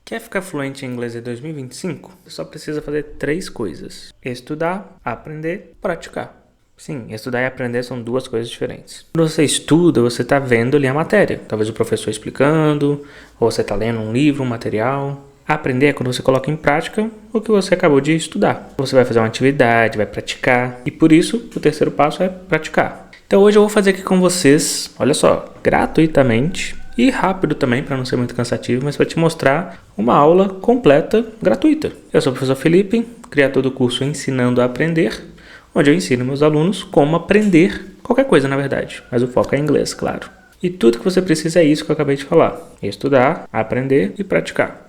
Quer ficar fluente em inglês em 2025? Você só precisa fazer 3 coisas: estudar, aprender, praticar. Sim, estudar e aprender são 2 coisas diferentes. Quando você estuda, você está vendo ali a matéria. Talvez o professor explicando, ou você está lendo um livro, um material. Aprender é quando você coloca em prática o que você acabou de estudar. Você vai fazer uma atividade, vai praticar. E por isso, o 3º passo é praticar. Então hoje eu vou fazer aqui com vocês, olha só, gratuitamente e rápido também, para não ser muito cansativo, mas para te mostrar uma aula completa, gratuita. Eu sou o professor Felipe, criador do curso Ensinando a Aprender, onde eu ensino meus alunos como aprender qualquer coisa, na verdade, mas o foco é em inglês, claro. E tudo que você precisa é isso que eu acabei de falar: estudar, aprender e praticar.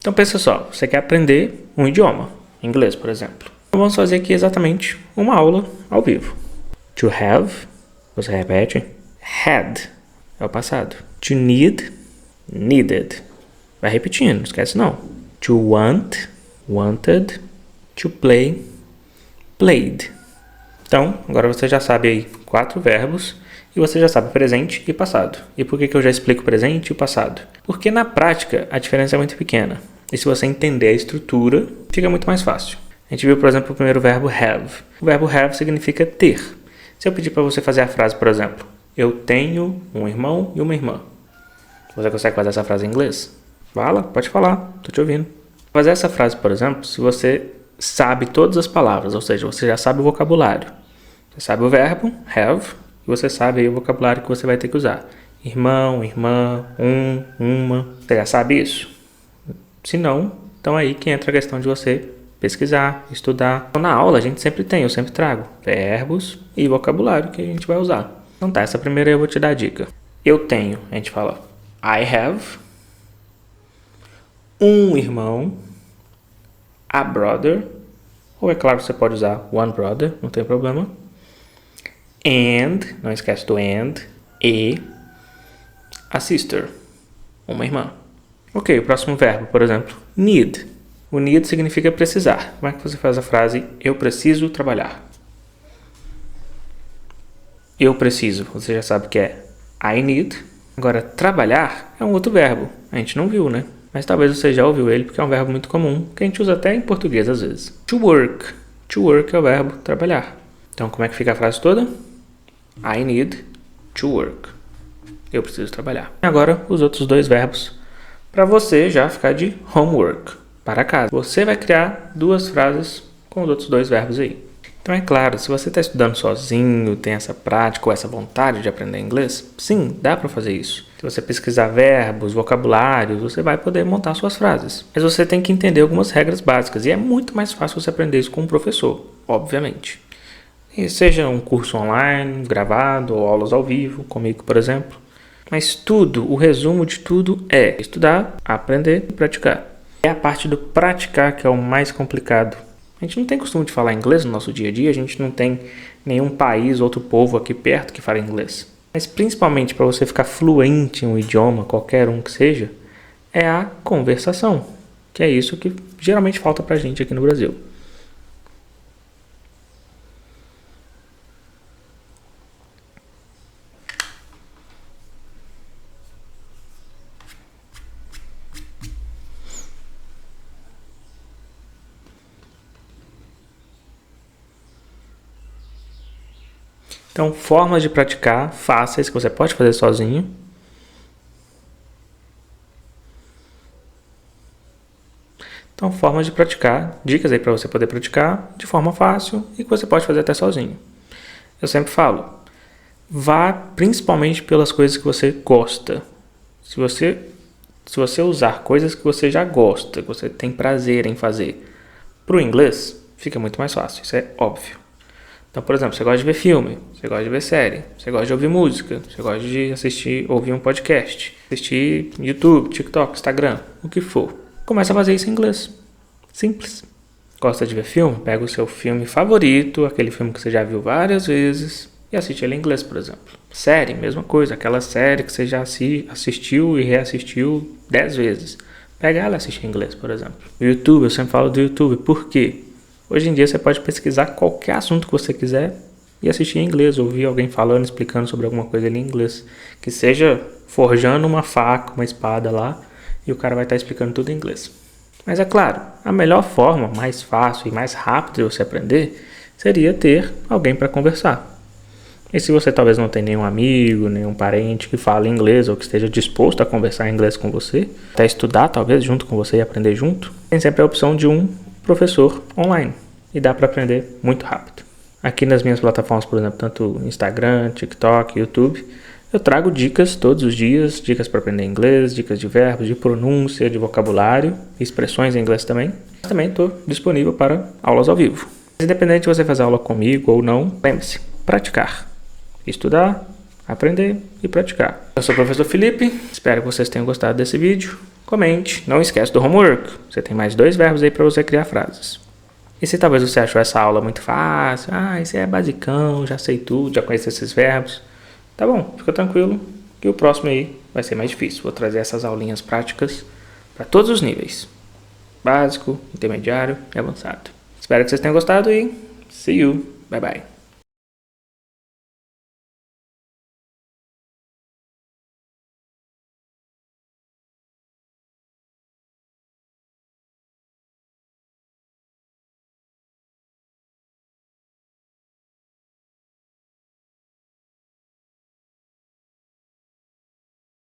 Então pensa só, você quer aprender um idioma, inglês, por exemplo. Então vamos fazer aqui exatamente uma aula ao vivo. To have, você repete. Had, é o passado. To need, needed. Vai repetindo, não esquece não. To want, wanted. To play, played. Então, agora você já sabe aí 4 verbos e você já sabe presente e passado. E por que eu já explico presente e passado? Porque na prática a diferença é muito pequena. E se você entender a estrutura, fica muito mais fácil. A gente viu, por exemplo, o primeiro verbo have. O verbo have significa ter. Se eu pedir para você fazer a frase, por exemplo, eu tenho um irmão e uma irmã. Você consegue fazer essa frase em inglês? Fala, pode falar, estou te ouvindo. Fazer essa frase, por exemplo, se você sabe todas as palavras, ou seja, você já sabe o vocabulário. Você sabe o verbo, have, e você sabe aí o vocabulário que você vai ter que usar. Irmão, irmã, uma. Você já sabe isso? Se não, então aí que entra a questão de você pesquisar, estudar. Então, na aula eu sempre trago verbos e vocabulário que a gente vai usar. Então tá, essa primeira eu vou te dar a dica. Eu tenho, a gente fala I have um irmão, a brother, ou é claro você pode usar one brother, não tem problema. And, não esquece do and, e a sister, uma irmã. Ok, o próximo verbo, por exemplo, need. O need significa precisar. Como é que você faz a frase eu preciso trabalhar? Eu preciso, você já sabe que é I need. Agora, trabalhar é um outro verbo. A gente não viu, né? Mas talvez você já ouviu ele porque é um verbo muito comum, que a gente usa até em português às vezes. To work. To work é o verbo trabalhar. Então, como é que fica a frase toda? I need to work. Eu preciso trabalhar. Agora, os outros 2 verbos para você já ficar de homework, para casa. Você vai criar 2 frases com os outros 2 verbos aí. Então é claro, se você está estudando sozinho, tem essa prática ou essa vontade de aprender inglês, sim, dá para fazer isso. Se você pesquisar verbos, vocabulários, você vai poder montar suas frases. Mas você tem que entender algumas regras básicas e é muito mais fácil você aprender isso com um professor, obviamente. E seja um curso online, gravado ou aulas ao vivo, comigo, por exemplo. Mas tudo, o resumo de tudo é estudar, aprender e praticar. É a parte do praticar que é o mais complicado. A gente não tem costume de falar inglês no nosso dia a dia, a gente não tem nenhum país, outro povo aqui perto que fala inglês. Mas principalmente para você ficar fluente em um idioma, qualquer um que seja, é a conversação, que é isso que geralmente falta pra gente aqui no Brasil. Então, formas de praticar fáceis que você pode fazer sozinho. Então, formas de praticar, dicas aí para você poder praticar de forma fácil e que você pode fazer até sozinho. Eu sempre falo, vá principalmente pelas coisas que você gosta. Se você usar coisas que você já gosta, que você tem prazer em fazer, para o inglês, fica muito mais fácil, isso é óbvio. Então, por exemplo, você gosta de ver filme, você gosta de ver série, você gosta de ouvir música, você gosta de ouvir um podcast, assistir YouTube, TikTok, Instagram, o que for. Começa a fazer isso em inglês. Simples. Gosta de ver filme? Pega o seu filme favorito, aquele filme que você já viu várias vezes, e assiste ele em inglês, por exemplo. Série, mesma coisa, aquela série que você já assistiu e reassistiu 10 vezes. Pega ela e assiste em inglês, por exemplo. O YouTube, eu sempre falo do YouTube, por quê? Hoje em dia você pode pesquisar qualquer assunto que você quiser e assistir em inglês, ouvir alguém falando, explicando sobre alguma coisa ali em inglês. Que seja forjando uma faca, uma espada lá, e o cara vai estar explicando tudo em inglês. Mas é claro, a melhor forma, mais fácil e mais rápida de você aprender, seria ter alguém para conversar. E se você talvez não tenha nenhum amigo, nenhum parente que fale inglês ou que esteja disposto a conversar inglês com você, até estudar talvez junto com você e aprender junto, tem sempre a opção de um professor online. E dá para aprender muito rápido. Aqui nas minhas plataformas, por exemplo, tanto Instagram, TikTok, YouTube, eu trago dicas todos os dias, dicas para aprender inglês, dicas de verbos, de pronúncia, de vocabulário, expressões em inglês também. Também estou disponível para aulas ao vivo. Independente de você fazer aula comigo ou não, lembre-se, praticar. Estudar, aprender e praticar. Eu sou o professor Felipe, espero que vocês tenham gostado desse vídeo. Comente, não esquece do homework, você tem mais 2 verbos aí para você criar frases. E se talvez você achou essa aula muito fácil, isso é basicão, já sei tudo, já conheço esses verbos, tá bom, fica tranquilo que o próximo aí vai ser mais difícil. Vou trazer essas aulinhas práticas para todos os níveis, básico, intermediário e avançado. Espero que vocês tenham gostado e see you, bye bye.